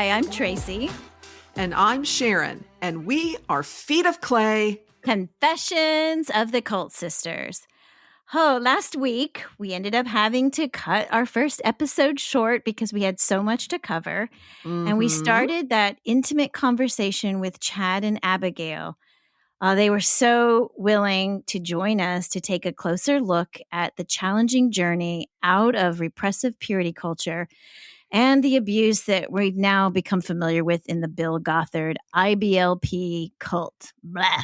Hi, I'm Tracey. And I'm Sharon, and we are Feet of Clay. Confessions of the Cult Sisters. Oh, last week we ended up having to cut our first episode short because we had so much to cover. And we started that intimate conversation with Chad and Abigail. They were so willing to join us to take a closer look at the challenging journey out of repressive purity culture and the abuse that we've now become familiar with in the Bill Gothard IBLP cult. Blah.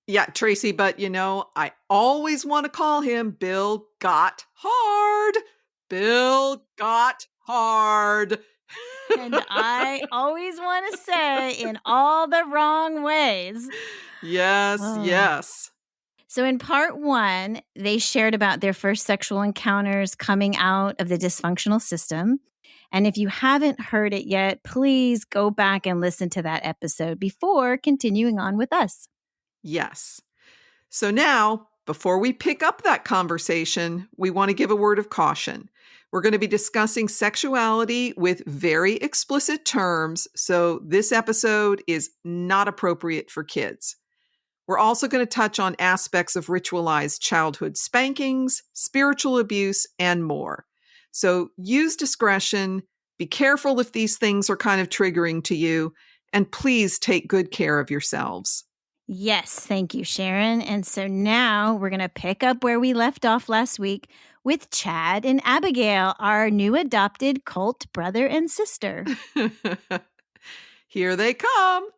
Yeah, Tracey, but I always want to call him Bill Gothard. Bill Gothard. And I always want to say in all the wrong ways. Yes. So in part 1, they shared about their first sexual encounters coming out of the dysfunctional system. And if you haven't heard it yet, please go back and listen to that episode before continuing on with us. Yes. So now, before we pick up that conversation, we want to give a word of caution. We're going to be discussing sexuality with very explicit terms, so this episode is not appropriate for kids. We're also going to touch on aspects of ritualized childhood spankings, spiritual abuse, and more. So use discretion, be careful if these things are kind of triggering to you, and please take good care of yourselves. Yes, thank you, Sharon. And so now we're going to pick up where we left off last week with Chad and Abigail, our new adopted cult brother and sister. Here they come.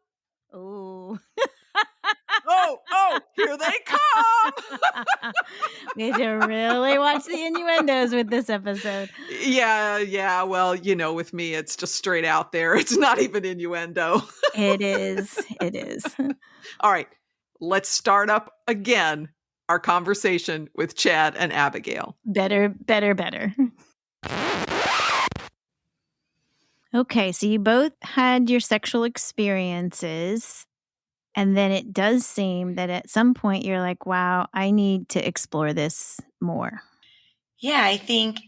Oh. Here they come. We had to really watch the innuendos with this episode. Yeah. Well, with me, it's just straight out there. It's not even innuendo. It is. All right. Let's start up again our conversation with Chad and Abigail. Better. Okay, so you both had your sexual experiences. And then it does seem that at some point you're like, wow, I need to explore this more. Yeah, I think,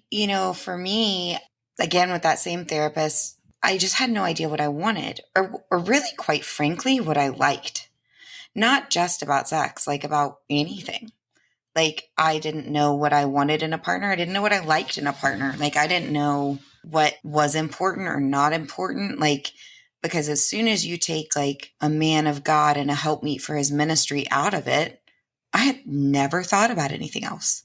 for me, again, with that same therapist, I just had no idea what I wanted or really, quite frankly, what I liked. Not just about sex, like about anything. Like, I didn't know what I wanted in a partner. I didn't know what I liked in a partner. Like, I didn't know what was important or not important. Like, because as soon as you take like a man of God and a helpmeet for his ministry out of it, I had never thought about anything else.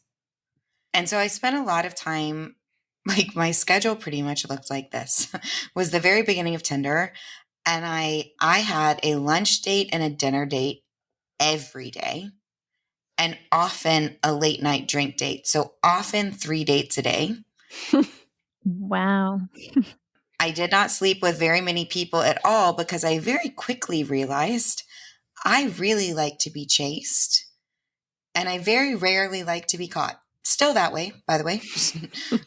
And so I spent a lot of time, like my schedule pretty much looked like this, was the very beginning of Tinder. And I had a lunch date and a dinner date every day and often a late night drink date. So often 3 dates a day. Wow. I did not sleep with very many people at all because I very quickly realized I really like to be chased and I very rarely like to be caught. Still that way, by the way,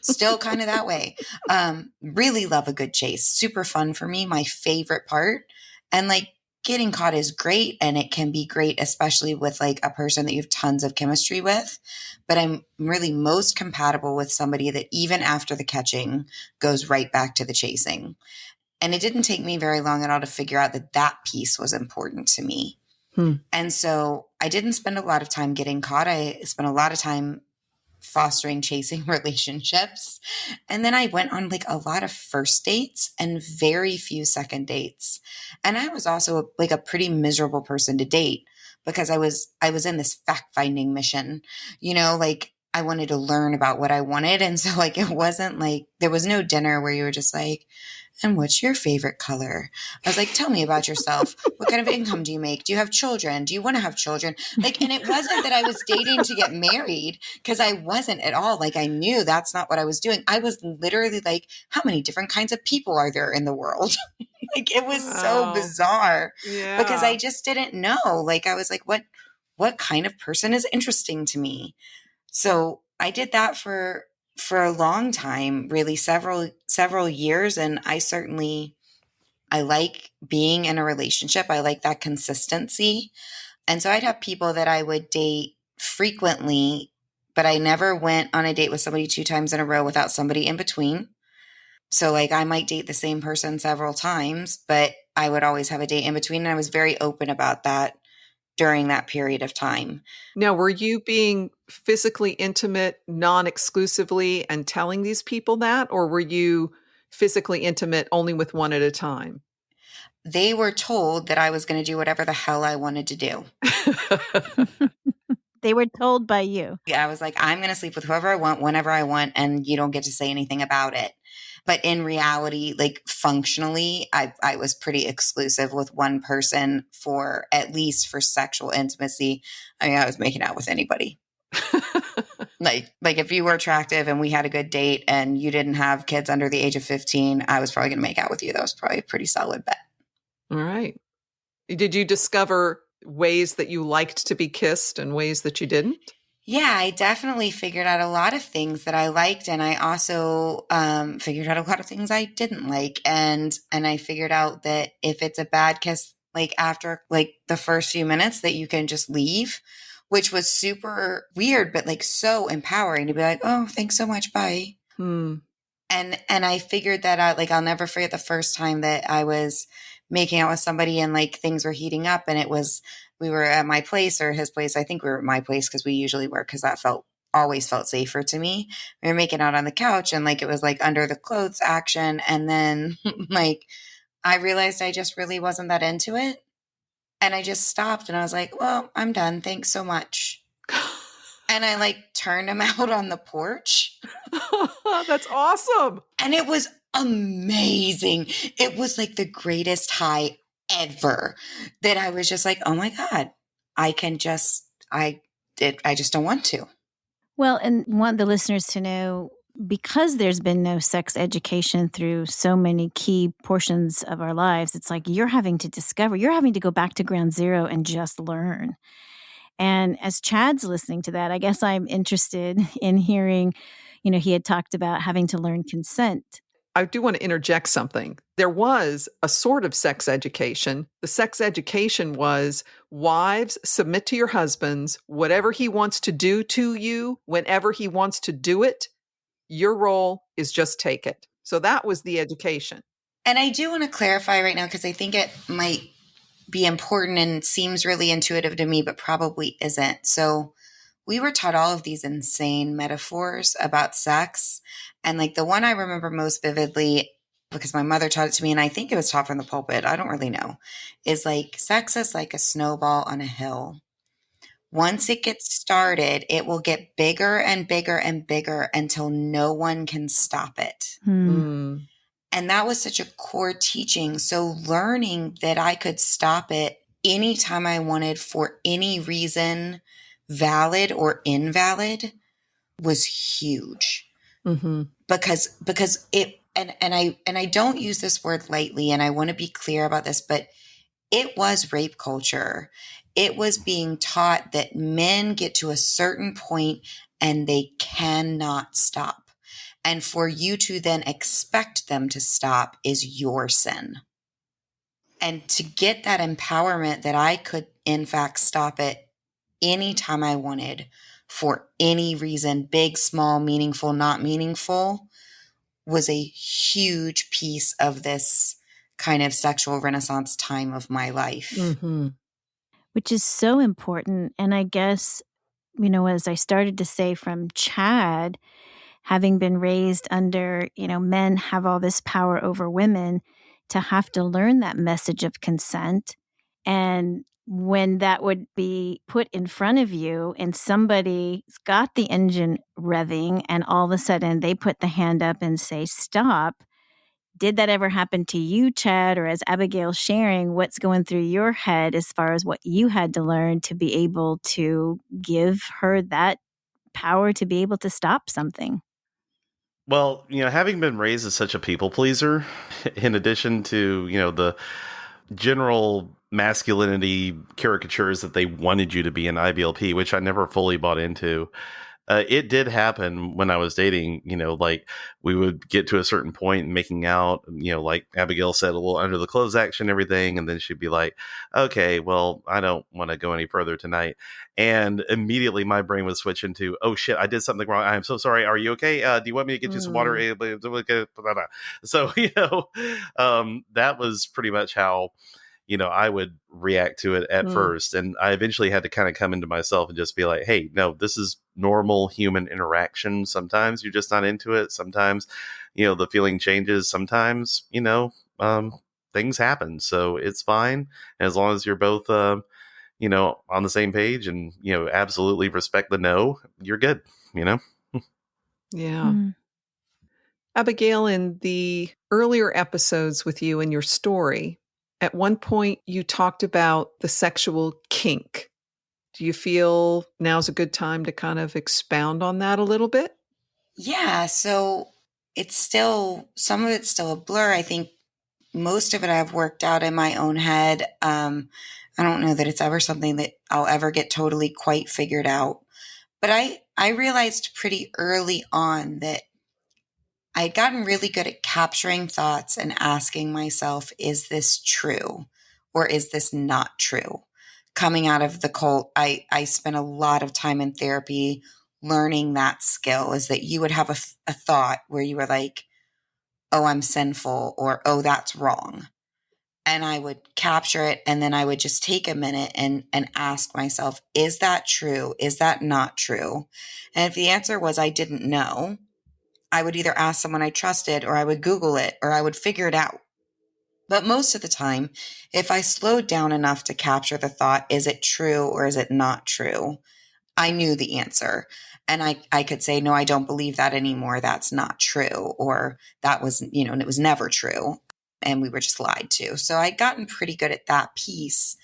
still kind of that way. Really love a good chase. Super fun for me. My favorite part. And like getting caught is great. And it can be great, especially with like a person that you have tons of chemistry with. But I'm really most compatible with somebody that even after the catching goes right back to the chasing. And it didn't take me very long at all to figure out that piece was important to me. And so I didn't spend a lot of time getting caught. I spent a lot of time fostering, chasing relationships. And then I went on like a lot of first dates and very few second dates. And I was also like a pretty miserable person to date because I was in this fact-finding mission, like I wanted to learn about what I wanted. And so like, it wasn't like, there was no dinner where you were just like, and what's your favorite color? I was like, tell me about yourself. What kind of income do you make? Do you have children? Do you want to have children? Like, and it wasn't that I was dating to get married because I wasn't at all. Like, I knew that's not what I was doing. I was literally like, how many different kinds of people are there in the world? Like, it was so bizarre because I just didn't know. Like, I was like, what kind of person is interesting to me? So I did that for a long time, really several years. And I like being in a relationship. I like that consistency. And so I'd have people that I would date frequently, but I never went on a date with somebody 2 times in a row without somebody in between. So like I might date the same person several times, but I would always have a date in between. And I was very open about that during that period of time. Now, were you being physically intimate non-exclusively and telling these people that, or were you physically intimate only with one at a time? They were told that I was going to do whatever the hell I wanted to do. They were told by you. Yeah, I was like, I'm going to sleep with whoever I want, whenever I want, and you don't get to say anything about it. But in reality, like functionally, I was pretty exclusive with one person for at least for sexual intimacy. I mean, I was making out with anybody. Like if you were attractive and we had a good date and you didn't have kids under the age of 15, I was probably going to make out with you. That was probably a pretty solid bet. All right. Did you discover ways that you liked to be kissed and ways that you didn't? Yeah, I definitely figured out a lot of things that I liked, and I also figured out a lot of things I didn't like, and I figured out that if it's a bad kiss, like after like the first few minutes, that you can just leave, which was super weird, but like so empowering to be like, oh, thanks so much, bye. And I figured that out. Like I'll never forget the first time that I was making out with somebody and like things were heating up, and we were at my place or his place. I think we were at my place because we usually were, because that always felt safer to me. We were making out on the couch and like it was like under the clothes action. And then like I realized I just really wasn't that into it. And I just stopped and I was like, well, I'm done. Thanks so much. And I like turned him out on the porch. That's awesome. And it was amazing. It was like the greatest high ever, that I was just like, oh my God, I just don't want to. Well, and want the listeners to know, because there's been no sex education through so many key portions of our lives, it's like you're having to go back to ground zero and just learn. And as Chad's listening to that, I guess I'm interested in hearing, he had talked about having to learn consent. I do want to interject something. There was a sort of sex education. The sex education was, wives, submit to your husbands. Whatever he wants to do to you, whenever he wants to do it, your role is just take it. So that was the education. And I do want to clarify right now, because I think it might be important and seems really intuitive to me, but probably isn't. So we were taught all of these insane metaphors about sex. And like the one I remember most vividly, because my mother taught it to me, and I think it was taught from the pulpit, I don't really know, is like sex is like a snowball on a hill. Once it gets started, it will get bigger and bigger and bigger until no one can stop it. And that was such a core teaching. So learning that I could stop it anytime I wanted for any reason, valid or invalid, was huge. Because it, and I don't use this word lightly, and I want to be clear about this, but it was rape culture. It was being taught that men get to a certain point and they cannot stop. And for you to then expect them to stop is your sin. And to get that empowerment that I could, in fact, stop it anytime I wanted for any reason, big, small, meaningful, not meaningful, was a huge piece of this kind of sexual renaissance time of my life. Which is so important. And I guess, as I started to say from Chad, having been raised under, men have all this power over women, to have to learn that message of consent. And when that would be put in front of you and somebody's got the engine revving and all of a sudden they put the hand up and say, stop. Did that ever happen to you, Chad, or as Abigail's sharing, what's going through your head as far as what you had to learn to be able to give her that power to be able to stop something? Well, having been raised as such a people pleaser, in addition to, the general masculinity caricatures that they wanted you to be in IBLP, which I never fully bought into, It did happen when I was dating, like we would get to a certain point making out, like Abigail said, a little under the clothes action, everything. And then she'd be like, okay, well, I don't want to go any further tonight. And immediately my brain would switch into, oh shit, I did something wrong. I'm so sorry. Are you okay? Do you want me to get you some water? So, that was pretty much how I would react to it at first. And I eventually had to kind of come into myself and just be like, hey, no, this is normal human interaction. Sometimes you're just not into it. Sometimes, the feeling changes. Sometimes, things happen. So it's fine. As long as you're both, on the same page and, absolutely respect the no, you're good, Yeah. Mm. Abigail, in the earlier episodes with you and your story, at one point you talked about the sexual kink. Do you feel now's a good time to kind of expound on that a little bit? Yeah, so some of it's still a blur. I think most of it I've worked out in my own head. I don't know that it's ever something that I'll ever get totally quite figured out. But I realized pretty early on that I had gotten really good at capturing thoughts and asking myself, is this true or is this not true? Coming out of the cult, I spent a lot of time in therapy learning that skill, is that you would have a thought where you were like, oh, I'm sinful, or oh, that's wrong. And I would capture it, and then I would just take a minute and ask myself, is that true? Is that not true? And if the answer was I didn't know, I would either ask someone I trusted, or I would Google it, or I would figure it out. But most of the time, if I slowed down enough to capture the thought, is it true or is it not true? I knew the answer. And I could say, no, I don't believe that anymore. That's not true. Or that was, and it was never true. And we were just lied to. So I'd gotten pretty good at that piece.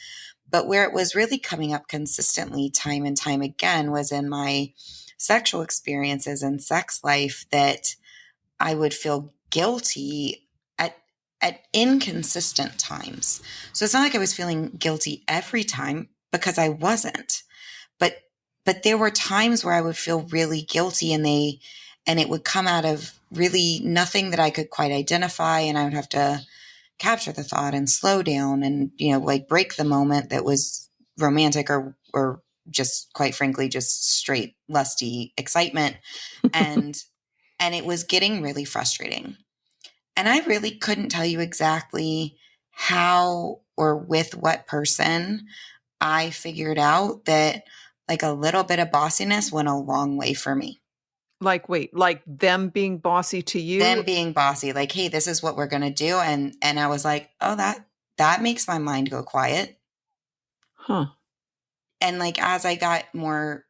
But where it was really coming up consistently time and time again was in my sexual experiences and sex life, that I would feel guilty at inconsistent times. So it's not like I was feeling guilty every time, because I wasn't. But there were times where I would feel really guilty, and it would come out of really nothing that I could quite identify, and I would have to capture the thought and slow down and like break the moment that was romantic or just, quite frankly, just straight lusty excitement. and it was getting really frustrating. And I really couldn't tell you exactly how or with what person I figured out that like a little bit of bossiness went a long way for me. Wait, like them being bossy to you? Them being bossy, like, hey, this is what we're going to do. And I was like, oh, that makes my mind go quiet. Huh. And like, as I got more,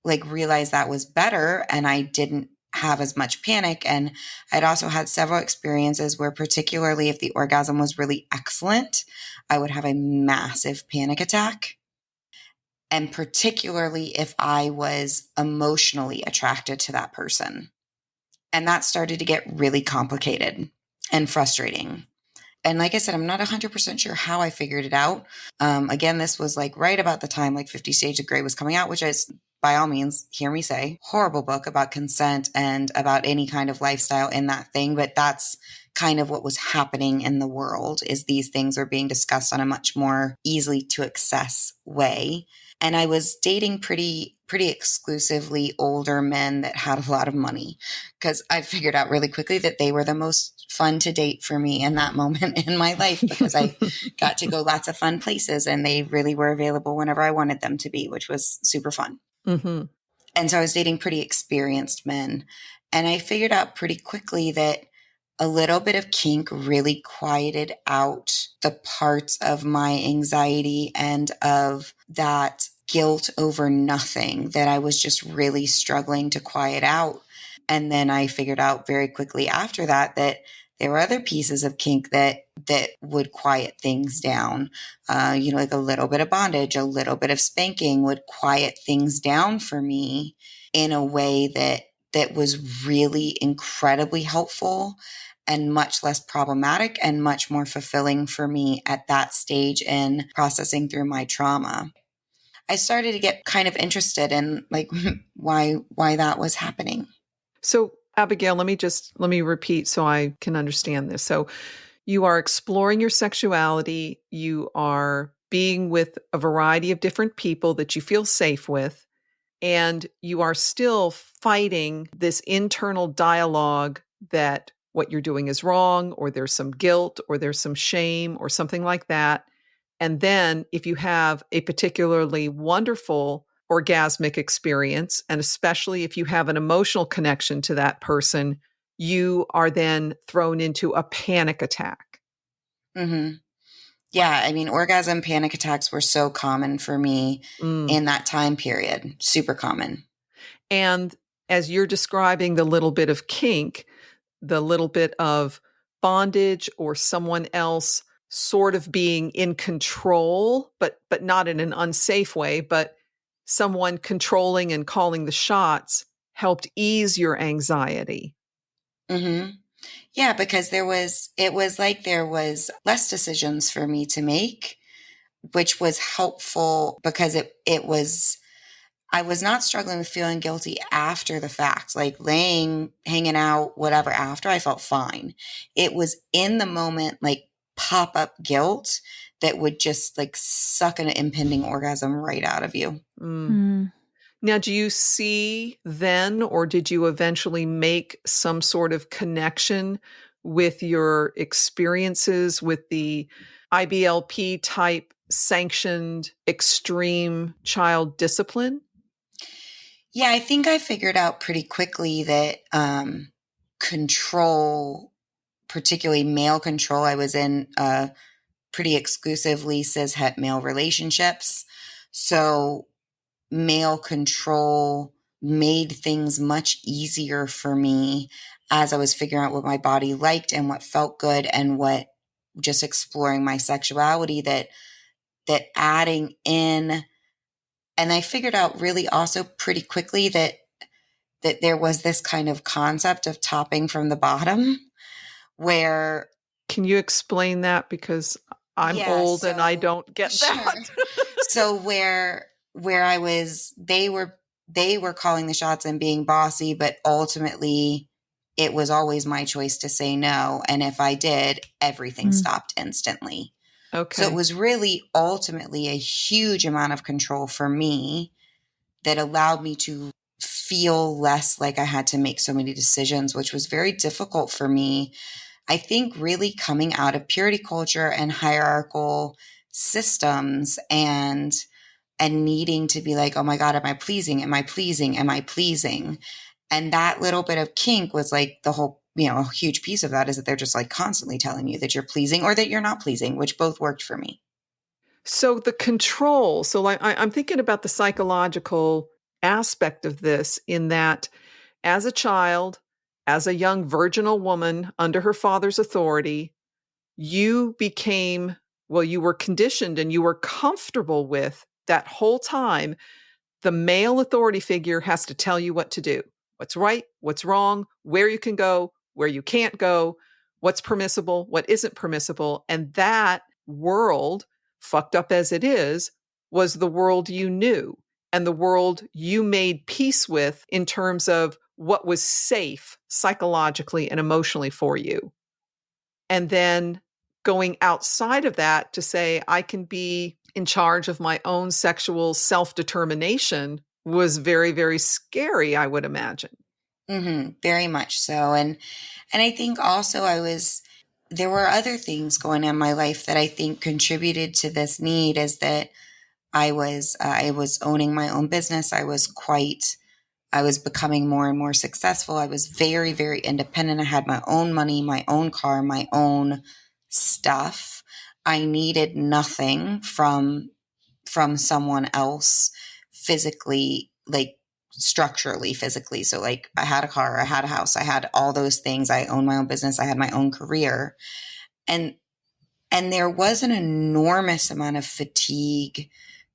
like, realized that was better, and I didn't have as much panic. And I'd also had several experiences where, particularly if the orgasm was really excellent, I would have a massive panic attack. And particularly if I was emotionally attracted to that person. And that started to get really complicated and frustrating. And like I said, I'm not 100% sure how I figured it out. Again, this was like right about the time like 50 Shades of Grey was coming out, which is, by all means, hear me say, horrible book about consent and about any kind of lifestyle in that thing. But that's kind of what was happening in the world, is these things are being discussed on a much more easily to access way. And I was dating pretty exclusively older men that had a lot of money, because I figured out really quickly that they were the most fun to date for me in that moment in my life, because I got to go lots of fun places, and they really were available whenever I wanted them to be, which was super fun. Mm-hmm. And so I was dating pretty experienced men. And I figured out pretty quickly that a little bit of kink really quieted out the parts of my anxiety and of that guilt over nothing that I was just really struggling to quiet out. And then I figured out very quickly after that there were other pieces of kink that would quiet things down. Like a little bit of bondage, a little bit of spanking would quiet things down for me in a way that was really incredibly helpful and much less problematic and much more fulfilling for me at that stage in processing through my trauma. I started to get kind of interested in like why that was happening. So, Abigail, let me repeat so I can understand this. So, you are exploring your sexuality, you are being with a variety of different people that you feel safe with, and you are still fighting this internal dialogue that what you're doing is wrong, or there's some guilt, or there's some shame, or something like that. And then if you have a particularly wonderful orgasmic experience, and especially if you have an emotional connection to that person, you are then thrown into a panic attack. Mm-hmm. Yeah, I mean, orgasm panic attacks were so common for me in that time period. Super common. And as you're describing the little bit of kink, the little bit of bondage or someone else sort of being in control, but not in an unsafe way, but someone controlling and calling the shots helped ease your anxiety. Mm-hmm. Yeah, because it was like there was less decisions for me to make, which was helpful because I was not struggling with feeling guilty after the fact, like hanging out, whatever after. I felt fine. It was in the moment, like pop up guilt that would just like suck an impending orgasm right out of you. Now, do you see then, or did you eventually make some sort of connection with your experiences with the IBLP type sanctioned extreme child discipline? Yeah, I think I figured out pretty quickly that control, particularly male control, I was in pretty exclusively cis-het male relationships. So male control made things much easier for me as I was figuring out what my body liked and what felt good and what just exploring my sexuality that adding in. And I figured out really also pretty quickly that there was this kind of concept of topping from the bottom where. Can you explain that? Because I'm old and I don't get that. So where I was, they were calling the shots and being bossy, but ultimately it was always my choice to say no. And if I did, everything stopped instantly. Okay. So it was really ultimately a huge amount of control for me that allowed me to feel less like I had to make so many decisions, which was very difficult for me. I think really coming out of purity culture and hierarchical systems and needing to be like, oh my God, am I pleasing? Am I pleasing? Am I pleasing? And that little bit of kink was like the whole, a huge piece of that is that they're just like constantly telling you that you're pleasing or that you're not pleasing, which both worked for me. So the control, so like I'm thinking about the psychological aspect of this in that as a child, as a young virginal woman under her father's authority, you were conditioned and you were comfortable with that whole time. The male authority figure has to tell you what to do, what's right, what's wrong, where you can go, where you can't go, what's permissible, what isn't permissible. And that world, fucked up as it is, was the world you knew and the world you made peace with in terms of what was safe psychologically and emotionally for you. And then going outside of that to say, I can be in charge of my own sexual self-determination was very, very scary, I would imagine. Mm-hmm, very much so. And I think also there were other things going on in my life that I think contributed to this need is that I was owning my own business. I was becoming more and more successful. I was very, very independent. I had my own money, my own car, my own stuff. I needed nothing from someone else physically, like structurally, physically. So like I had a car, I had a house, I had all those things. I owned my own business. I had my own career. And there was an enormous amount of fatigue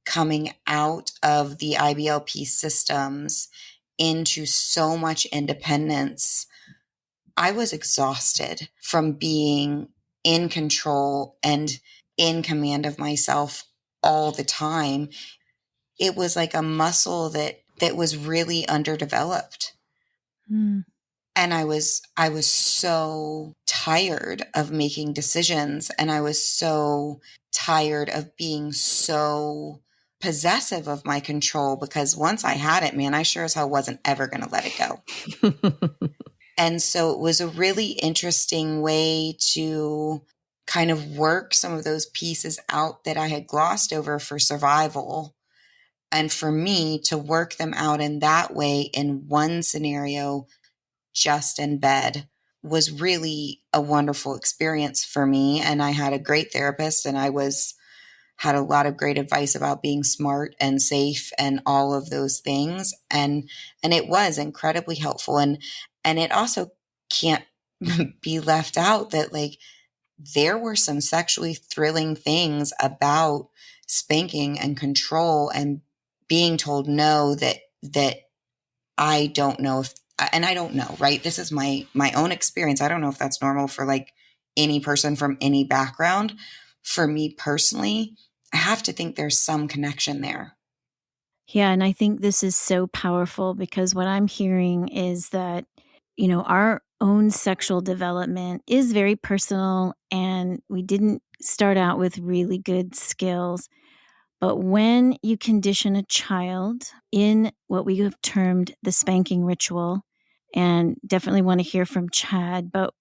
coming out of the IBLP systems into so much independence. I was exhausted from being in control and in command of myself all the time. it was like a muscle that was really underdeveloped. Mm. And I was so tired of making decisions, and I was so tired of being so possessive of my control, because once I had it, man, I sure as hell wasn't ever going to let it go. And so it was a really interesting way to kind of work some of those pieces out that I had glossed over for survival. And for me to work them out in that way in one scenario, just in bed, was really a wonderful experience for me. And I had a great therapist, and had a lot of great advice about being smart and safe and all of those things. And it was incredibly helpful. And it also can't be left out that, like, there were some sexually thrilling things about spanking and control and being told no, that I don't know if, and I don't know, right? This is my own experience. I don't know if that's normal for like any person from any background. For me personally, I have to think there's some connection there. Yeah, and I think this is so powerful, because what I'm hearing is that, our own sexual development is very personal, and we didn't start out with really good skills. But when you condition a child in what we have termed the spanking ritual, and definitely want to hear from Chad, but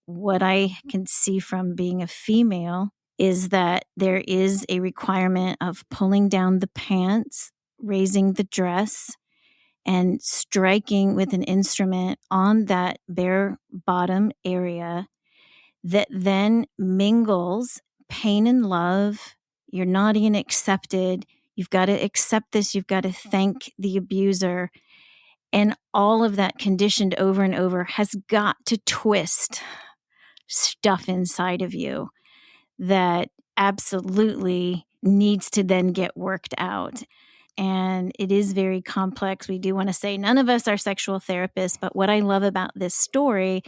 what I can see from being a female is that there is a requirement of pulling down the pants, raising the dress, and striking with an instrument on that bare bottom area that then mingles pain and love. You're not even accepted. You've got to accept this. You've got to thank the abuser. And all of that conditioned over and over has got to twist stuff inside of you that absolutely needs to then get worked out. And it is very complex. We do want to say none of us are sexual therapists, but what I love about this story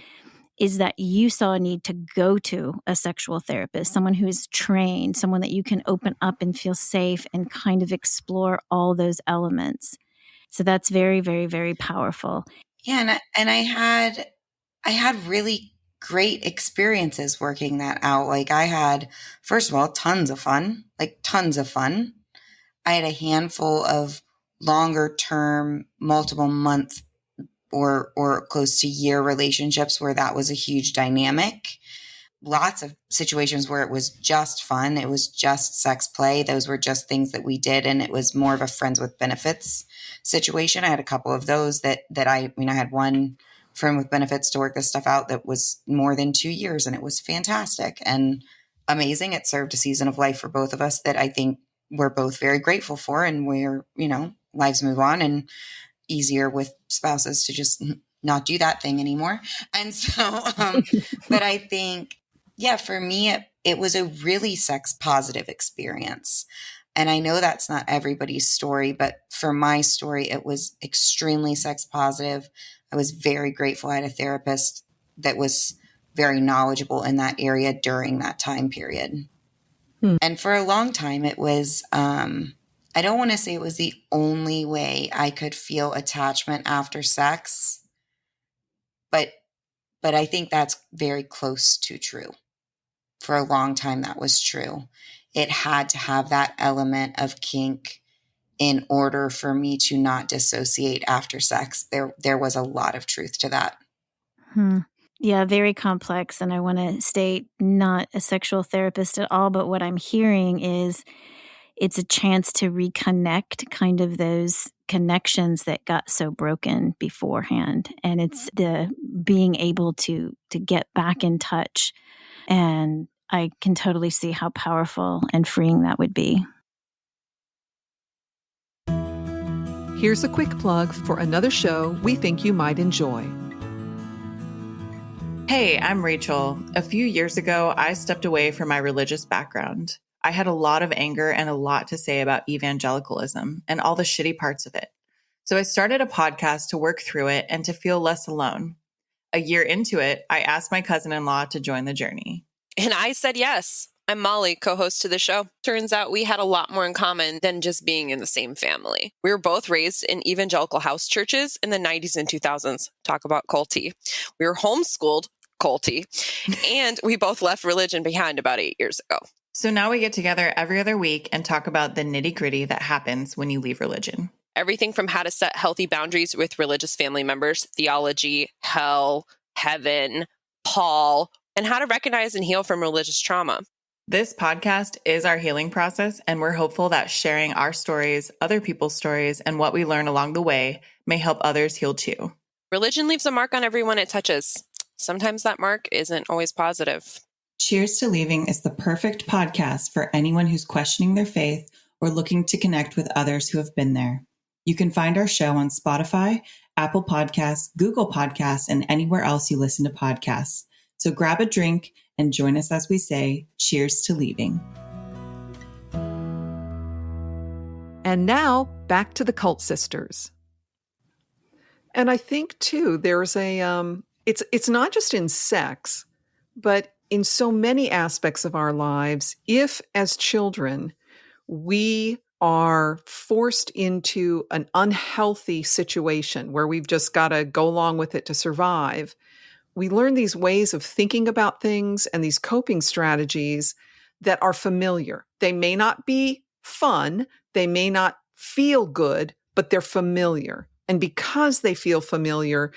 is that you saw a need to go to a sexual therapist, someone who is trained, someone that you can open up and feel safe and kind of explore all those elements. So that's very, very, very powerful. Yeah, and I had really great experiences working that out. Like, I had, first of all, tons of fun. I had a handful of longer term, multiple month or close to year relationships where that was a huge dynamic. Lots of situations where it was just fun. It was just sex play. Those were just things that we did. And it was more of a friends with benefits situation. I had a couple of those that I had one friend with benefits to work this stuff out that was more than 2 years. And it was fantastic and amazing. It served a season of life for both of us that I think we're both very grateful for. And lives move on, and easier with spouses to just not do that thing anymore. And so, but I think, yeah, for me, it was a really sex positive experience. And I know that's not everybody's story, but for my story, it was extremely sex positive. I was very grateful I had a therapist that was very knowledgeable in that area during that time period. And for a long time, it was, I don't want to say it was the only way I could feel attachment after sex, but I think that's very close to true. For a long time, that was true. It had to have that element of kink in order for me to not dissociate after sex. There was a lot of truth to that. Yeah, very complex. And I want to state, not a sexual therapist at all, but what I'm hearing is it's a chance to reconnect kind of those connections that got so broken beforehand. And it's the being able to get back in touch. And I can totally see how powerful and freeing that would be. Here's a quick plug for another show we think you might enjoy. Hey, I'm Rachel. A few years ago, I stepped away from my religious background. I had a lot of anger and a lot to say about evangelicalism and all the shitty parts of it. So I started a podcast to work through it and to feel less alone. A year into it, I asked my cousin-in-law to join the journey. And I said yes. I'm Molly, co-host to the show. Turns out we had a lot more in common than just being in the same family. We were both raised in evangelical house churches in the 90s and 2000s. Talk about culty. We were homeschooled, culty, and we both left religion behind about 8 years ago. So now we get together every other week and talk about the nitty-gritty that happens when you leave religion. Everything from how to set healthy boundaries with religious family members, theology, hell, heaven, Paul, and how to recognize and heal from religious trauma. This podcast is our healing process, and we're hopeful that sharing our stories, other people's stories, and what we learn along the way may help others heal too. Religion leaves a mark on everyone it touches. Sometimes that mark isn't always positive. Cheers to Leaving is the perfect podcast for anyone who's questioning their faith or looking to connect with others who have been there. You can find our show on Spotify, Apple Podcasts, Google Podcasts, and anywhere else you listen to podcasts. So grab a drink and join us as we say, cheers to leaving. And now back to the Cult Sisters. And I think too, there's it's not just in sex, but in so many aspects of our lives, if as children, we are forced into an unhealthy situation where we've just got to go along with it to survive, we learn these ways of thinking about things and these coping strategies that are familiar. They may not be fun, they may not feel good, but they're familiar. And because they feel familiar,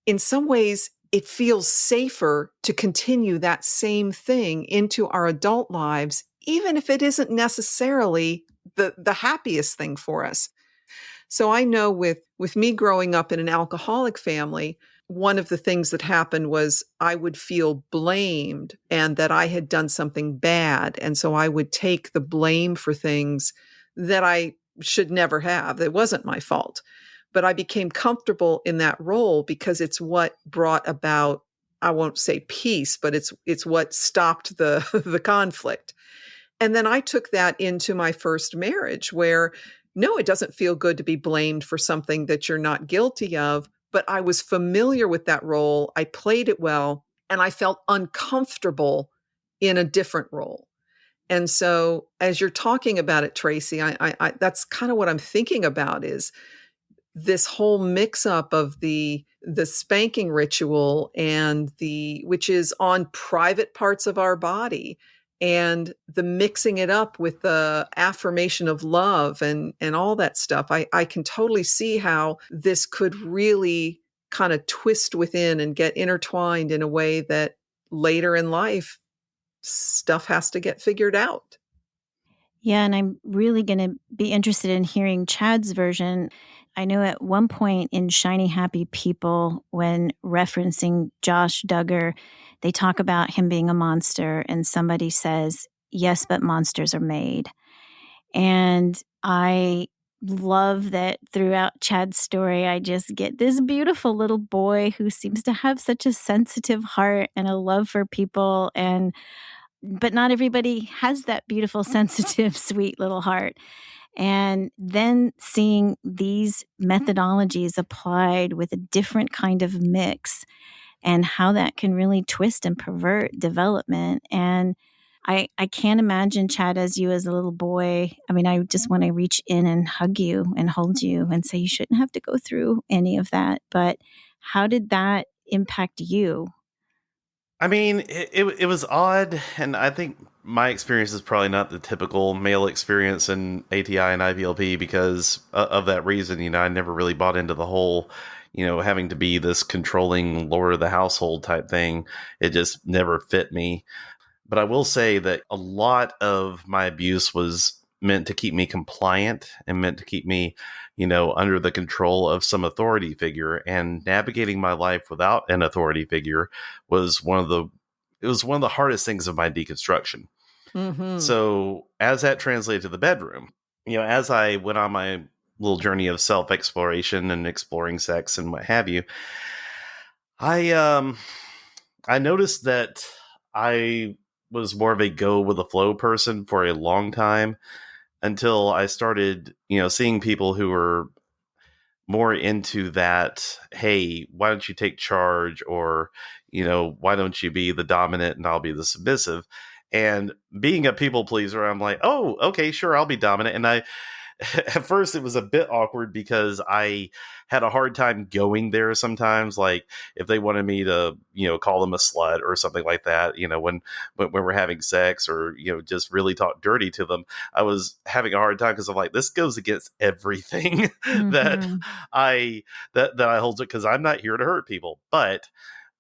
in some ways, it feels safer to continue that same thing into our adult lives, even if it isn't necessarily the happiest thing for us. So I know with me growing up in an alcoholic family, one of the things that happened was I would feel blamed and that I had done something bad. And so I would take the blame for things that I should never have. It wasn't my fault. But I became comfortable in that role because it's what brought about, I won't say peace, but it's what stopped the, the conflict. And then I took that into my first marriage where, no, it doesn't feel good to be blamed for something that you're not guilty of. But I was familiar with that role. I played it well, and I felt uncomfortable in a different role. And so as you're talking about it, Tracey, I that's kind of what I'm thinking about is this whole mix up of the spanking ritual and which is on private parts of our body, and the mixing it up with the affirmation of love and all that stuff. I can totally see how this could really kind of twist within and get intertwined in a way that later in life, stuff has to get figured out. Yeah, and I'm really going to be interested in hearing Chad's version. I know at one point in Shiny Happy People, when referencing Josh Duggar, they talk about him being a monster, and somebody says, yes, but monsters are made. And I love that throughout Chad's story, I just get this beautiful little boy who seems to have such a sensitive heart and a love for people, but not everybody has that beautiful, sensitive, sweet little heart. And then seeing these methodologies applied with a different kind of mix and how that can really twist and pervert development. And I can't imagine, Chad, as you as a little boy. I mean, I just want to reach in and hug you and hold you and say you shouldn't have to go through any of that. But how did that impact you? I mean, it was odd, and I think my experience is probably not the typical male experience in ATI and IBLP because of that reason. You know, I never really bought into the whole, having to be this controlling lord of the household type thing. It just never fit me. But I will say that a lot of my abuse was meant to keep me compliant and meant to keep me, under the control of some authority figure. And navigating my life without an authority figure was one of the hardest things of my deconstruction. Mm-hmm. So as that translated to the bedroom, as I went on my little journey of self-exploration and exploring sex and what have you, I noticed that I was more of a go with the flow person for a long time until I started, seeing people who were more into that. Hey, why don't you take charge? Or, why don't you be the dominant and I'll be the submissive? And being a people pleaser, I'm like, oh, okay, sure, I'll be dominant. And at first it was a bit awkward because I had a hard time going there sometimes. Like if they wanted me to, call them a slut or something like that, when we're having sex or, just really talk dirty to them, I was having a hard time because I'm like, this goes against everything that Mhm. I hold it, because I'm not here to hurt people. But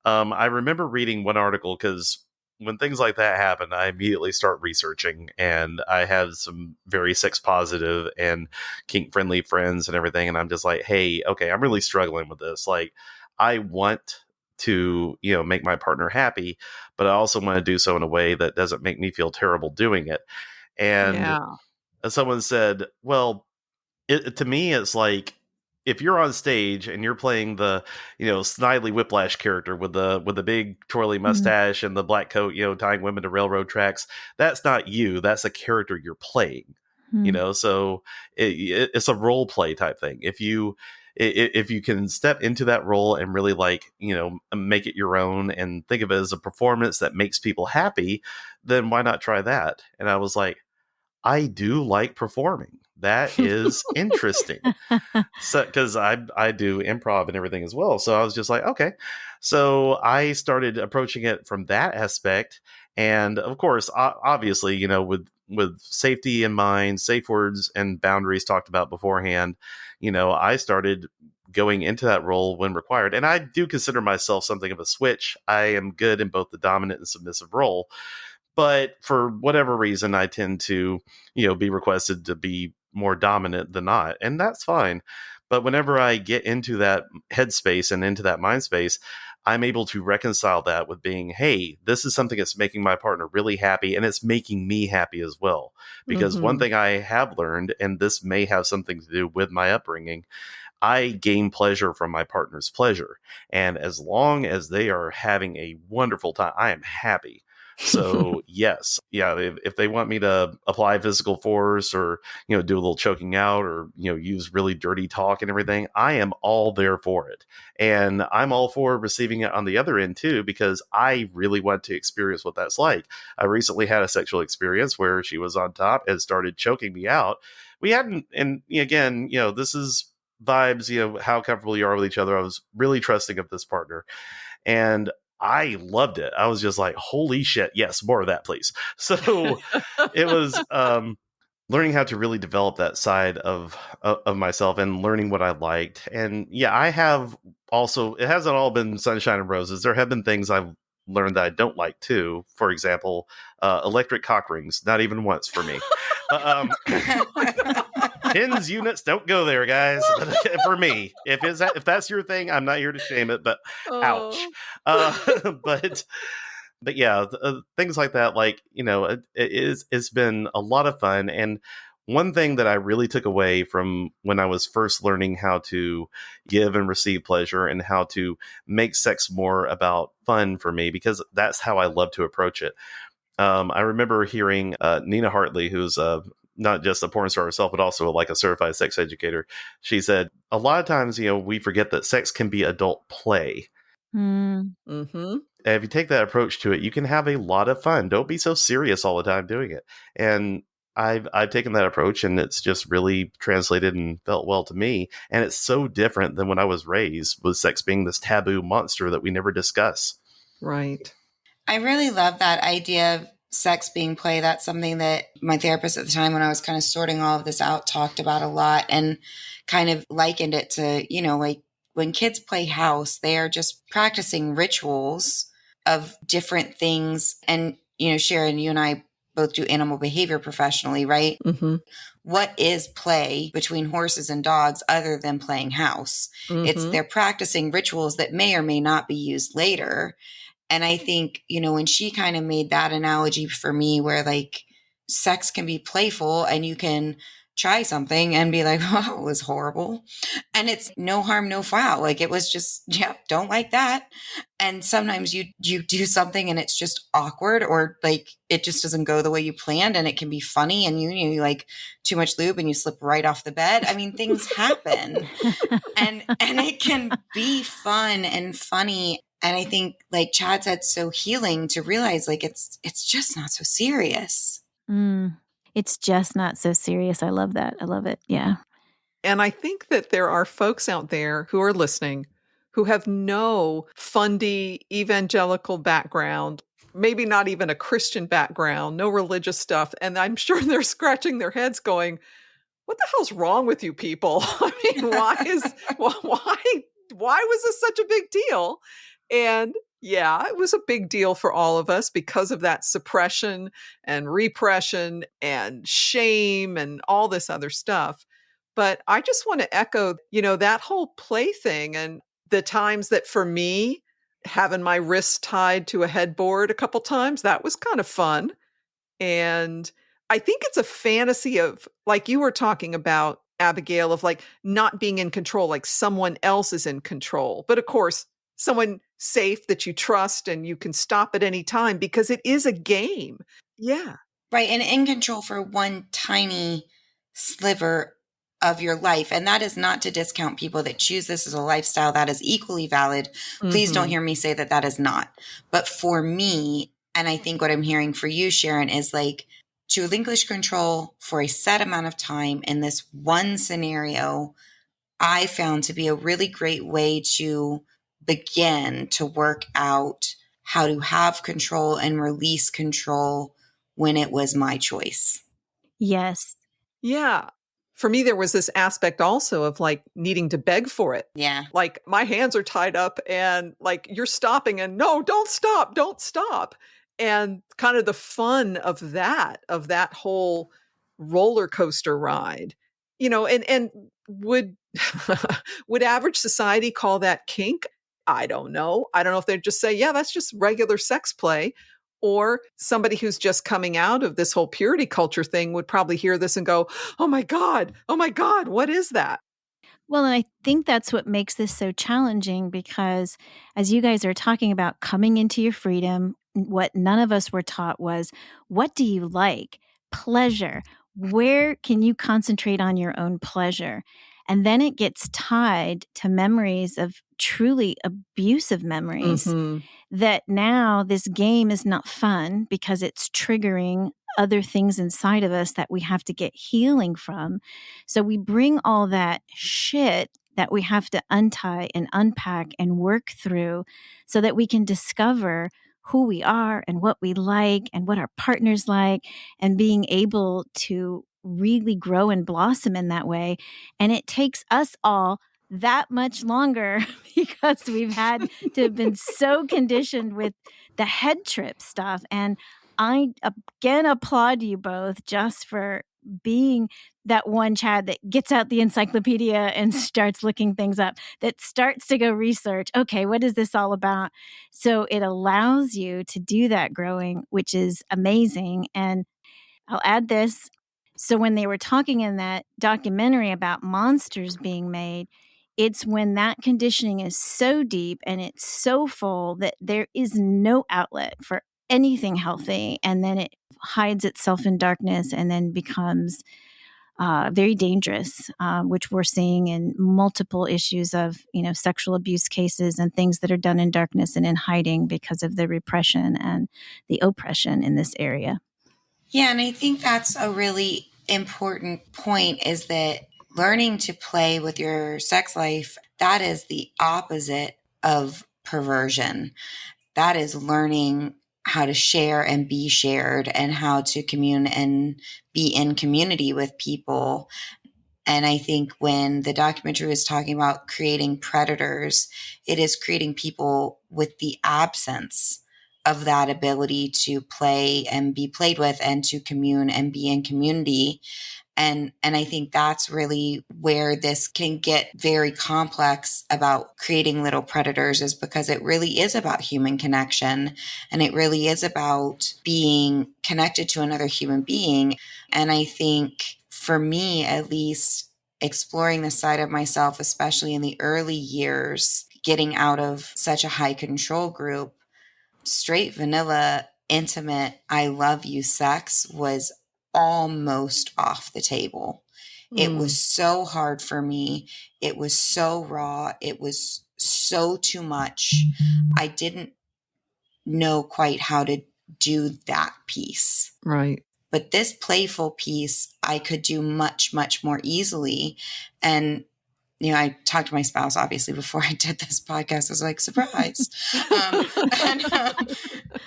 I remember reading one article, because when things like that happen, I immediately start researching, and I have some very sex positive and kink friendly friends and everything. And I'm just like, hey, okay, I'm really struggling with this. Like, I want to, make my partner happy, but I also want to do so in a way that doesn't make me feel terrible doing it. And Yeah. someone said, well, to me, it's like, if you're on stage and you're playing the, Snidely Whiplash character with the big twirly mustache and the black coat, tying women to railroad tracks, that's not you. That's a character you're playing. Mhm. So it's a role play type thing. If you can step into that role and really make it your own and think of it as a performance that makes people happy, then why not try that? And I was like, I do like performing. That is interesting. So, because I do improv and everything as well. So I was just like, okay. So I started approaching it from that aspect. And of course, obviously, with safety in mind, safe words and boundaries talked about beforehand, I started going into that role when required. And I do consider myself something of a switch. I am good in both the dominant and submissive role. But for whatever reason, I tend to, be requested to be more dominant than not. And that's fine. But whenever I get into that headspace and into that mind space, I'm able to reconcile that with being, hey, this is something that's making my partner really happy, and it's making me happy as well. Because one thing I have learned, and this may have something to do with my upbringing, I gain pleasure from my partner's pleasure. And as long as they are having a wonderful time, I am happy. So yes, yeah, if they want me to apply physical force or, do a little choking out or, use really dirty talk and everything, I am all there for it. And I'm all for receiving it on the other end too, because I really want to experience what that's like. I recently had a sexual experience where she was on top and started choking me out. We hadn't, and again, this is vibes, how comfortable you are with each other. I was really trusting of this partner, and I loved it. I was just like, holy shit, yes, more of that, please. So it was learning how to really develop that side of myself and learning what I liked. And yeah, I have also, it hasn't all been sunshine and roses. There have been things I've learned that I don't like too. For example, electric cock rings, not even once for me. Pins units, don't go there, guys. For me, if that's your thing, I'm not here to shame it, but ouch. But yeah, things like that, it's been a lot of fun. And one thing that I really took away from when I was first learning how to give and receive pleasure and how to make sex more about fun for me, because that's how I love to approach it. I remember hearing Nina Hartley, who's not just a porn star herself, but also like a certified sex educator. She said, a lot of times, we forget that sex can be adult play. Mm. Mm-hmm. And if you take that approach to it, you can have a lot of fun. Don't be so serious all the time doing it. And I've taken that approach, and it's just really translated and felt well to me. And it's so different than when I was raised, with sex being this taboo monster that we never discuss. Right. I really love that idea of sex being play. That's something that my therapist at the time, when I was kind of sorting all of this out, talked about a lot, and kind of likened it to, like when kids play house, they are just practicing rituals of different things. And, Sharon, you and I both do animal behavior professionally, right? Mm-hmm. What is play between horses and dogs other than playing house? It's they're practicing rituals that may or may not be used later. And I think, when she kind of made that analogy for me, where like sex can be playful and you can try something and be like, oh, it was horrible. And it's no harm, no foul. Like it was just, yeah, don't like that. And sometimes you do something and it's just awkward, or like it just doesn't go the way you planned, and it can be funny, and you like too much lube and you slip right off the bed. I mean, things happen and it can be fun and funny. And I think, like Chad said, so healing to realize like it's just not so serious. It's just not so serious. I love that. I love it. Yeah. And I think that there are folks out there who are listening who have no fundy evangelical background, maybe not even a Christian background, no religious stuff. And I'm sure they're scratching their heads going, what the hell's wrong with you people? I mean, why was this such a big deal? And yeah, it was a big deal for all of us because of that suppression and repression and shame and all this other stuff. But I just want to echo, that whole play thing and the times that for me, having my wrist tied to a headboard a couple times, that was kind of fun. And I think it's a fantasy of, like you were talking about, Abigail, of like not being in control, like someone else is in control. But of course, someone safe that you trust and you can stop at any time because it is a game. Yeah. Right. And in control for one tiny sliver of your life. And that is not to discount people that choose this as a lifestyle. That is equally valid. Please don't hear me say that that is not. But for me, and I think what I'm hearing for you, Sharon, is like to relinquish control for a set amount of time in this one scenario, I found to be a really great way to begin to work out how to have control and release control when it was my choice. Yes. Yeah. For me, there was this aspect also of like needing to beg for it. Yeah. Like my hands are tied up and like you're stopping and no, don't stop, don't stop. And kind of the fun of that whole roller coaster ride, and would, would average society call that kink? I don't know. I don't know if they'd just say, yeah, that's just regular sex play. Or somebody who's just coming out of this whole purity culture thing would probably hear this and go, oh my God, what is that? Well, and I think that's what makes this so challenging because as you guys are talking about coming into your freedom, what none of us were taught was, what do you like? Pleasure. Where can you concentrate on your own pleasure? And then it gets tied to memories of truly abusive memories that now this game is not fun because it's triggering other things inside of us that we have to get healing from. So we bring all that shit that we have to untie and unpack and work through so that we can discover who we are and what we like and what our partners like and being able to really grow and blossom in that way. And it takes us all that much longer because we've had to have been so conditioned with the head trip stuff. And I again applaud you both just for being that one Chad that gets out the encyclopedia and starts looking things up, that starts to go research, okay, what is this all about? So it allows you to do that growing, which is amazing. And I'll add this. So when they were talking in that documentary about monsters being made, it's when that conditioning is so deep and it's so full that there is no outlet for anything healthy. And then it hides itself in darkness and then becomes very dangerous, which we're seeing in multiple issues of, sexual abuse cases and things that are done in darkness and in hiding because of the repression and the oppression in this area. Yeah, and I think that's a really important point is that learning to play with your sex life, that is the opposite of perversion. That is learning how to share and be shared and how to commune and be in community with people. And I think when the documentary was talking about creating predators, it is creating people with the absence of that ability to play and be played with and to commune and be in community. And I think that's really where this can get very complex about creating little predators, is because it really is about human connection and it really is about being connected to another human being. And I think for me, at least, exploring the side of myself, especially in the early years, getting out of such a high control group, straight vanilla, intimate, I love you sex was almost off the table. It was so hard for me. It was so raw. It was so too much. I didn't know quite how to do that piece. Right. But this playful piece, I could do much, much more easily. And, I talked to my spouse, obviously, before I did this podcast. I was like, surprise.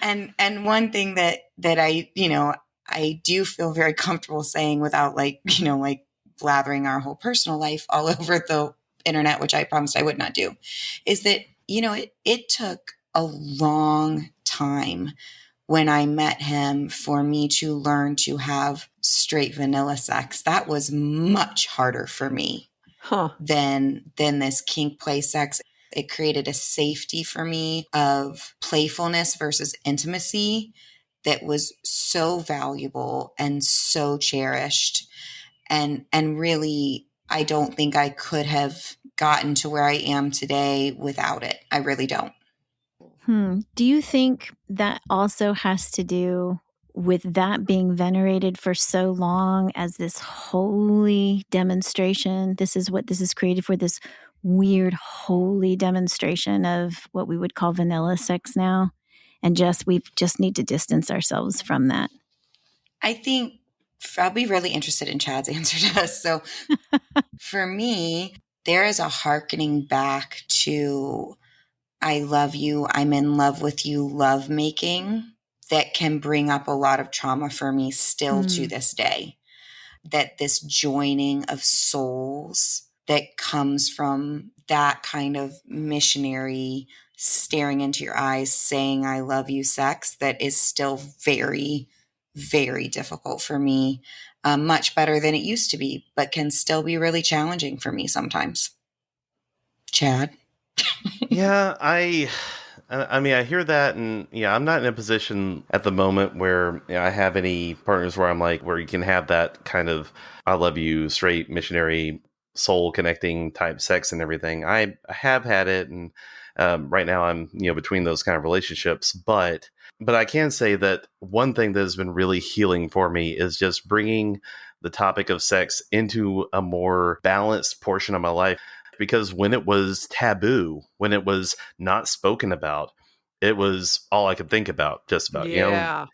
And one thing that I, I do feel very comfortable saying without like blathering our whole personal life all over the internet, which I promised I would not do, is that, it took a long time when I met him for me to learn to have straight vanilla sex. That was much harder for me than this kink play sex. It created a safety for me of playfulness versus intimacy that was so valuable and so cherished. And really, I don't think I could have gotten to where I am today without it. I really don't. Do you think that also has to do with that being venerated for so long as this holy demonstration? This is what this is created for, this weird holy demonstration of what we would call vanilla sex now. And we just need to distance ourselves from that. I think I'll be really interested in Chad's answer to this. So for me, there is a hearkening back to I love you, I'm in love with you, love making that can bring up a lot of trauma for me still to this day. That this joining of souls that comes from that kind of missionary staring into your eyes, saying I love you sex, that is still very, very difficult for me. Much better than it used to be, but can still be really challenging for me sometimes. Chad? Yeah, I mean, I hear that, and I'm not in a position at the moment where I have any partners where I'm like, where you can have that kind of I love you, straight missionary, soul connecting type sex and everything. I have had it, and right now I'm between those kind of relationships, but I can say that one thing that has been really healing for me is just bringing the topic of sex into a more balanced portion of my life. Because when it was taboo, when it was not spoken about, it was all I could think about, just about, Yeah.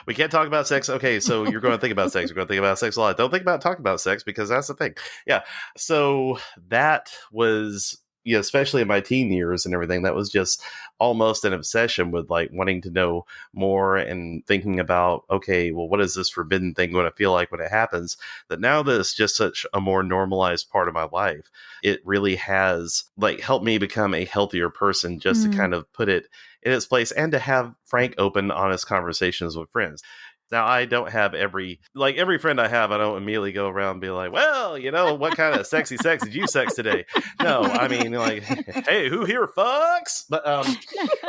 We can't talk about sex. Okay, so you're going to think about sex. You're going to think about sex a lot. Don't think about talking about sex because that's the thing. Yeah. So that was, especially in my teen years and everything, that was just almost an obsession with like wanting to know more and thinking about, okay, well, what is this forbidden thing going to feel like when it happens? That now that it's just such a more normalized part of my life, it really has like helped me become a healthier person just to kind of put it in its place and to have frank, open, honest conversations with friends. Now, I don't have every friend I have, I don't immediately go around and be like, well, what kind of sexy sex did you sex today? No, I mean, like, hey, who here fucks? But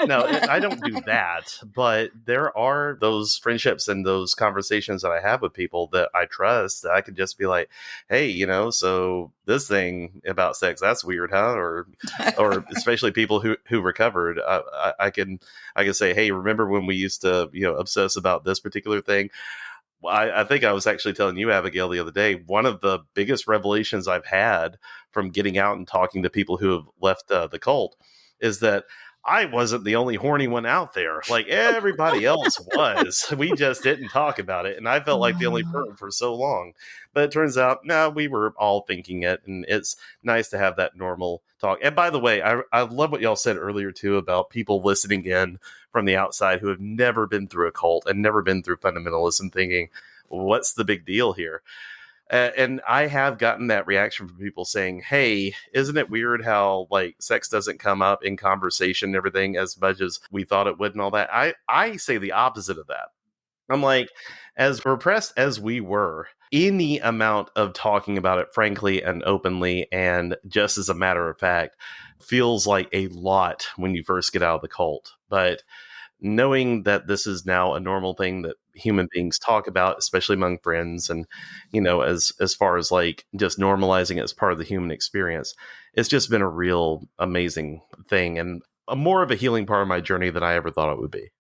no, I don't do that. But there are those friendships and those conversations that I have with people that I trust that I can just be like, hey, so this thing about sex, that's weird, huh? Or especially people who recovered, I can say, hey, remember when we used to, obsess about this particular thing? I think I was actually telling you, Abigail, the other day, one of the biggest revelations I've had from getting out and talking to people who have left the cult is that I wasn't the only horny one out there. Like everybody else was. We just didn't talk about it. And I felt like the only person for so long. But it turns out, no, we were all thinking it. And it's nice to have that normal talk. And by the way, I love what y'all said earlier, too, about people listening in from the outside who have never been through a cult and never been through fundamentalism thinking, what's the big deal here? And I have gotten that reaction from people saying, hey, isn't it weird how like sex doesn't come up in conversation and everything as much as we thought it would and all that? I say the opposite of that. I'm like, as repressed as we were, any amount of talking about it frankly and openly and just as a matter of fact feels like a lot when you first get out of the cult. But knowing that this is now a normal thing that human beings talk about, especially among friends, and as far as like just normalizing it as part of the human experience, it's just been a real amazing thing and more of a healing part of my journey than I ever thought it would be.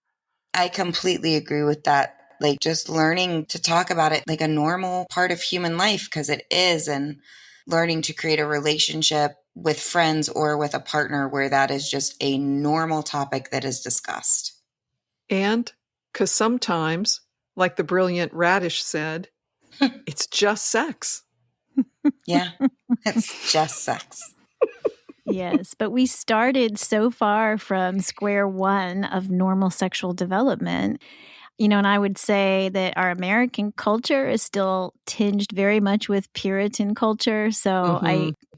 I completely agree with that. Like just learning to talk about it like a normal part of human life, because it is, and learning to create a relationship with friends or with a partner where that is just a normal topic that is discussed. And because sometimes, like the brilliant Radish said, it's just sex. Yeah, it's just sex. Yes, but we started so far from square one of normal sexual development. And I would say that our American culture is still tinged very much with Puritan culture. So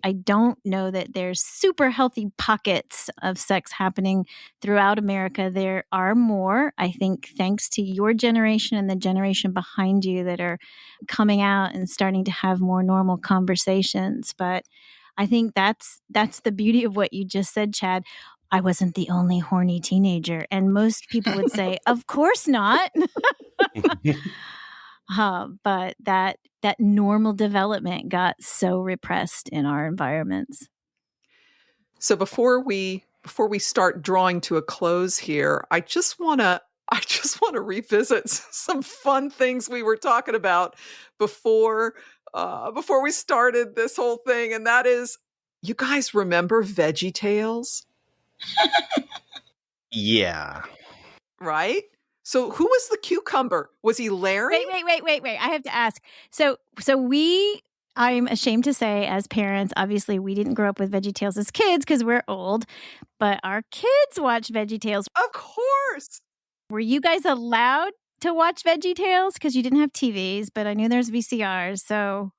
I don't know that there's super healthy pockets of sex happening throughout America. There are more, I think, thanks to your generation and the generation behind you that are coming out and starting to have more normal conversations. But I think that's the beauty of what you just said, Chad. I wasn't the only horny teenager. And most people would say, of course not. But that normal development got so repressed in our environments. So before we start drawing to a close here, I just want to revisit some fun things we were talking about before we started this whole thing, and that is, you guys remember Veggie Tales? Yeah. Right? So who was the cucumber? Was he Larry? Wait. I have to ask. So I'm ashamed to say, as parents, obviously we didn't grow up with Veggie Tales as kids because we're old, but our kids watch Veggie Tales. Of course. Were you guys allowed to watch Veggie Tales? Because you didn't have TVs, but I knew there's VCRs, so...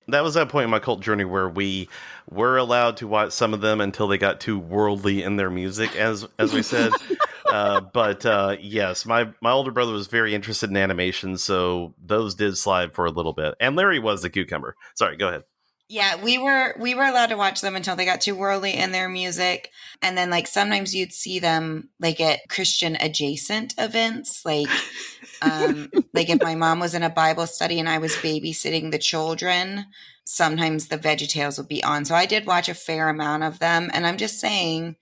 That was that point in my cult journey where we were allowed to watch some of them until they got too worldly in their music, as we said. But yes, my older brother was very interested in animation, so those did slide for a little bit. And Larry was the cucumber. Sorry, go ahead. Yeah, we were allowed to watch them until they got too worldly in their music. And then like sometimes you'd see them like at Christian adjacent events, like like if my mom was in a Bible study and I was babysitting the children, sometimes the VeggieTales would be on. So I did watch a fair amount of them. And I'm just saying,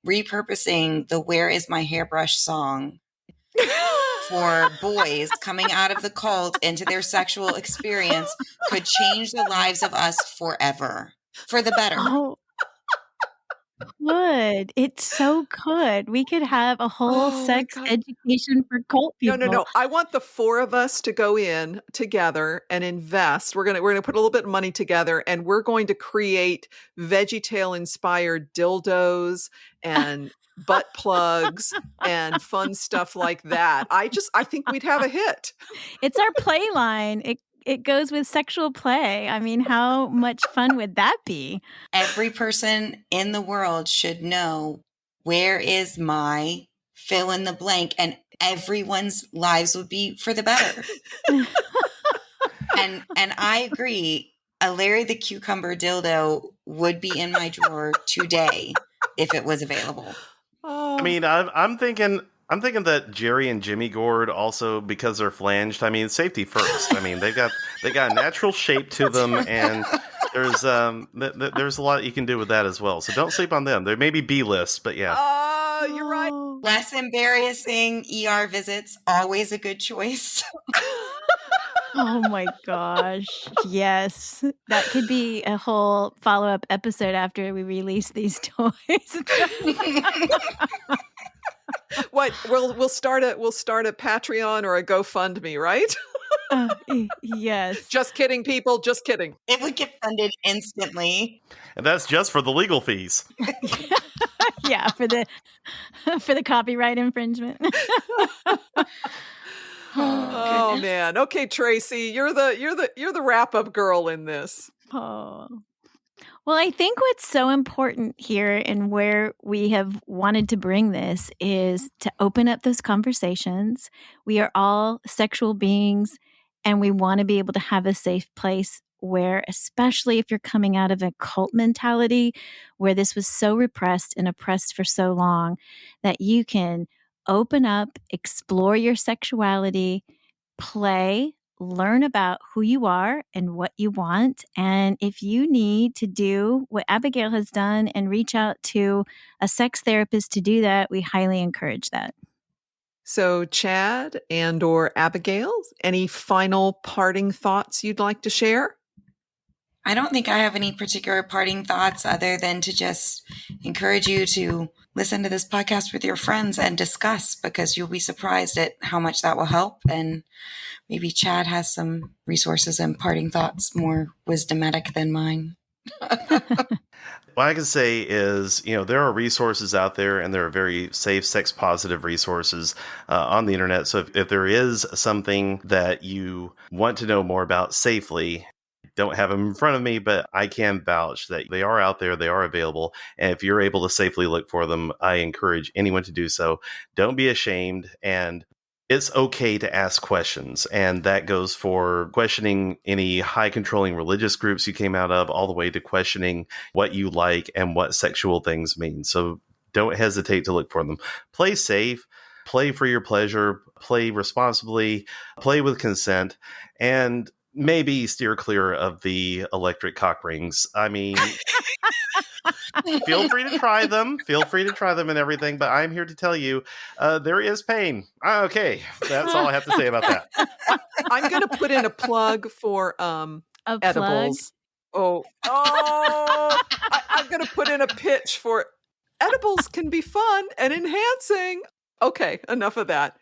repurposing the Where Is My Hairbrush song for boys coming out of the cult into their sexual experience could change the lives of us forever, for the better. Oh, could. It so could. We could have a whole sex education for cult people. No. I want the four of us to go in together and invest. We're gonna put a little bit of money together, and we're going to create VeggieTale inspired dildos and butt plugs and fun stuff like that. I think we'd have a hit. It's our play line. It goes with sexual play. I mean, how much fun would that be? Every person in the world should know where is my fill in the blank, and everyone's lives would be for the better. and I agree. A Larry the Cucumber dildo would be in my drawer today if it was available. Oh. I mean, I'm thinking that Jerry and Jimmy Gourd also, because they're flanged. I mean, safety first. I mean, they got a natural shape to them, and there's a lot you can do with that as well. So don't sleep on them. They may be B-list, but yeah. Oh, you're right. Less embarrassing ER visits, always a good choice. Oh my gosh. Yes. That could be a whole follow-up episode after we release these toys. What? We'll start a Patreon or a GoFundMe, right? Yes. Just kidding, people. Just kidding. It would get funded instantly. And that's just for the legal fees. Yeah, for the copyright infringement. Oh man. Okay, Tracey, you're the wrap-up girl in this. Oh. Well, I think what's so important here and where we have wanted to bring this is to open up those conversations. We are all sexual beings, and we want to be able to have a safe place where, especially if you're coming out of a cult mentality where this was so repressed and oppressed for so long, that you can open up, explore your sexuality, play, learn about who you are and what you want. And if you need to do what Abigail has done and reach out to a sex therapist to do that, we highly encourage that. So, Chad and or Abigail, any final parting thoughts you'd like to share? I don't think I have any particular parting thoughts other than to just encourage you to listen to this podcast with your friends and discuss, because you'll be surprised at how much that will help. And maybe Chad has some resources and parting thoughts more wisdomatic than mine. What I can say is, there are resources out there, and there are very safe, sex-positive resources on the internet. So if there is something that you want to know more about safely, don't have them in front of me, but I can vouch that they are out there, they are available. And if you're able to safely look for them, I encourage anyone to do so. Don't be ashamed, and it's okay to ask questions. And that goes for questioning any high controlling religious groups you came out of, all the way to questioning what you like and what sexual things mean. So don't hesitate to look for them. Play safe, play for your pleasure, play responsibly, play with consent, and maybe steer clear of the electric cock rings. I mean, feel free to try them. Feel free to try them and everything. But I'm here to tell you, there is pain. Okay, that's all I have to say about that. I'm going to put in a plug for edibles. Plug? I'm going to put in a pitch for edibles can be fun and enhancing. Okay, enough of that.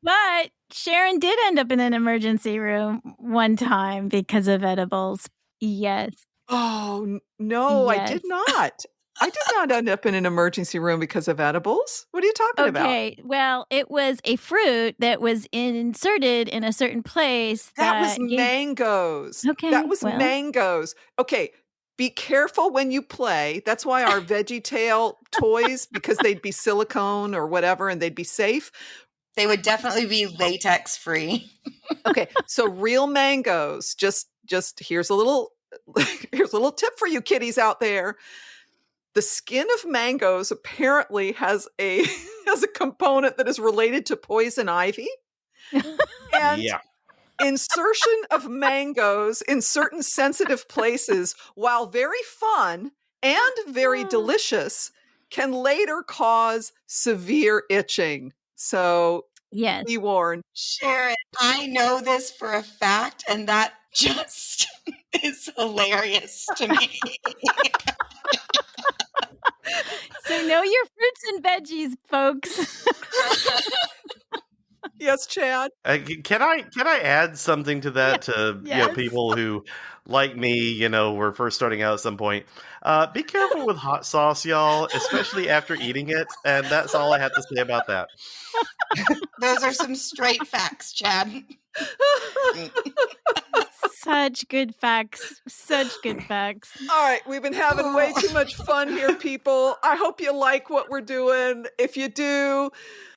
But Sharon did end up in an emergency room one time because of edibles. Yes. Oh, no, Yes. I did not. I did not end up in an emergency room because of edibles. What are you talking about? Okay, well, it was a fruit that was inserted in a certain place. That was mangoes. Okay, That was well. mangoes. Okay, be careful when you play. That's why our Veggie Tail toys, because they'd be silicone or whatever, and they'd be safe. They would definitely be latex free. Okay, so real mangoes. Just here's a little tip for you kiddies out there. The skin of mangoes apparently has a component that is related to poison ivy. And Yeah. insertion of mangoes in certain sensitive places, while very fun and very delicious, can later cause severe itching. So Yes. be warned. Sharon, I know this for a fact, and that just is hilarious to me. So know your fruits and veggies, folks. Yes, Chad. Can I add something to that to Yes. people who, like me, were first starting out at some point? Be careful with hot sauce, y'all, especially after eating it. And that's all I have to say about that. Those are some straight facts, Chad. Such good facts. Such good facts. All right, we've been having way too much fun here, people. I hope you like what we're doing. If you do,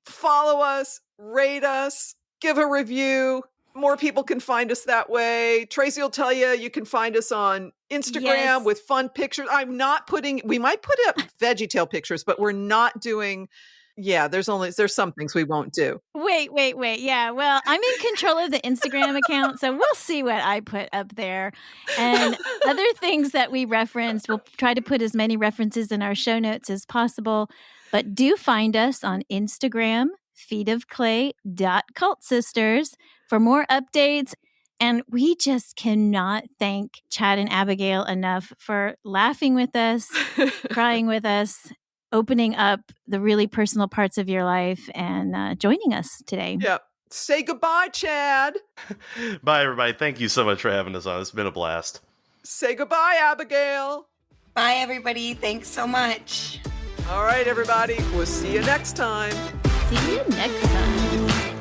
follow us, rate us, give a review. More people can find us that way. Tracey will tell you can find us on Instagram Yes. with fun pictures. We might put up VeggieTale pictures, but we're not doing, there's some things we won't do. Wait. Yeah, well, I'm in control of the Instagram account, so we'll see what I put up there. And other things that we referenced, we'll try to put as many references in our show notes as possible. But do find us on Instagram, feetofclay.cultsisters, for more updates. And we just cannot thank Chad and Abigail enough for laughing with us, crying with us, opening up the really personal parts of your life, and joining us today. Yeah. Say goodbye, Chad. Bye, everybody. Thank you so much for having us on. It's been a blast. Say goodbye, Abigail. Bye, everybody. Thanks so much. All right, everybody. We'll see you next time. See you next time.